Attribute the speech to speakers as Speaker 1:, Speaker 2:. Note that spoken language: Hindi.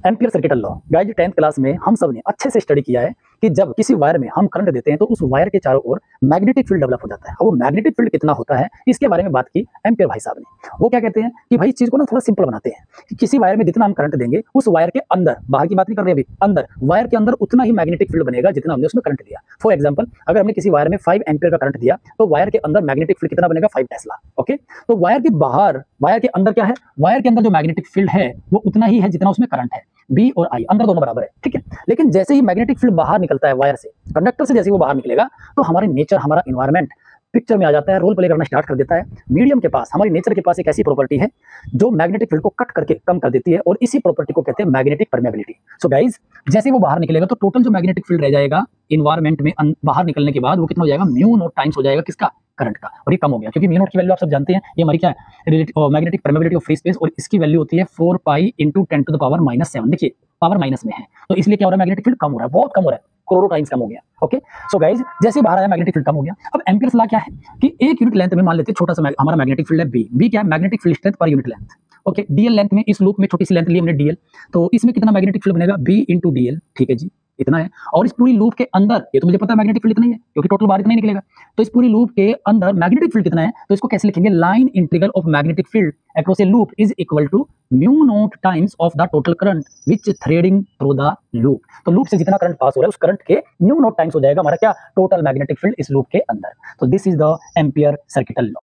Speaker 1: Ampere circuital law. Guys 10th class में हम सब ने अच्छे से स्टडी किया है कि जब किसी वायर में हम करंट देते हैं तो उस वायर के चारों ओर मैग्नेटिक फील्ड डेवलप हो जाता है। और वो मैग्नेटिक फील्ड कितना होता है इसके बारे में बात की एम्पियर भाई साहब ने। वो क्या कहते हैं कि भाई इस चीज को ना थोड़ा सिंपल बनाते हैं कि किसी वायर में जितना हम करंट देंगे उस वायर के अंदर, बाहर की बात नहीं कर रहे अभी, अंदर वायर के अंदर उतना ही मैग्नेटिक फील्ड बनेगा जितना हमने उसमें करंट दिया। फॉर एग्जाम्पल, अगर हमने किसी वायर में 5 एम्पियर का करंट दिया तो वायर के अंदर मैग्नेटिक फील्ड कितना बनेगा, 5 टेस्ला। ओके, तो वायर के बाहर, वायर के अंदर क्या है, वायर के अंदर जो मैग्नेटिक फील्ड है वो उतना ही है जितना उसमें करंट है। बी और आई अंदर दोनों बराबर है, ठीक है। लेकिन जैसे ही मैग्नेटिक फील्ड बाहर निकलता है वायर से, कंडक्टर से जैसे ही वो बाहर निकलेगा तो हमारे नेचर, हमारा एनवायरनमेंट पिक्चर में आ जाता है, रोल प्ले करना स्टार्ट कर देता है। मीडियम के पास, हमारी नेचर के पास एक ऐसी प्रॉपर्टी है जो मैग्नेटिक फील्ड को कट करके कम कर देती है और इसी प्रॉपर्टी को कहते हैं मैग्नेटिक परमेबिलिटी। सो गाइज, जैसे वो बाहर निकलेगा तो टोटल जो मैग्नेटिक फील्ड रह जाएगा इन्वायरमेंट में बाहर निकलने के बाद वो कितना हो जाएगा, म्यू नॉट टाइम्स हो जाएगा किसका, करंट का। और ये कम हो गया क्योंकि म्यू नॉट की वैल्यू आप सब जानते हैं, ये हमारी क्या है, magnetic permeability of free space, और इसकी वैल्यू होती है 4 pi into 10 to the power -7। देखिए पावर माइनस में है तो इसलिए क्या हो रहा है, मैग्नेटिक फील्ड कम हो रहा है, बहुत कम हो रहा है, करोड़ों टाइम्स कम हो गया। ओके, सो गाइज जैसे बाहर आया मैग्नेटिक फील्ड कम हो गया। अब एम्पियर्स लॉ क्या है कि एक यूनिट लेंथ में मान लेते हैं छोटा सा हमारा मैग्नेटिक फील्ड है बी क्या है, magnetic field strength per unit length. Okay, DL length में, इस लूप में छोटी सी लेंथ ली हमने डीएल, तो इसमें कितना मैग्नेटिक फील्ड बनेगा, बी इंटू डीएल, ठीक है जी, इतना है। और इस पूरी लूप के अंदर, ये तो मुझे पता है मैग्नेटिक फील्ड इतना ही है क्योंकि टोटल बाहर इतना ही निकलेगा, तो इस पूरी लूप के अंदर मैग्नेटिक फील्ड कितना है, तो इसको कैसे लिखेंगे, line integral of magnetic field across a loop is equal to mu naught times of the total current which threading through the loop. तो लूप से जितना करंट पास हो रहा है उस करंट के म्यू नॉट टाइम्स हो जाएगा हमारा क्या, टोटल मैग्नेटिक फील्ड इस लूप के अंदर। तो this is the ampere circuital law.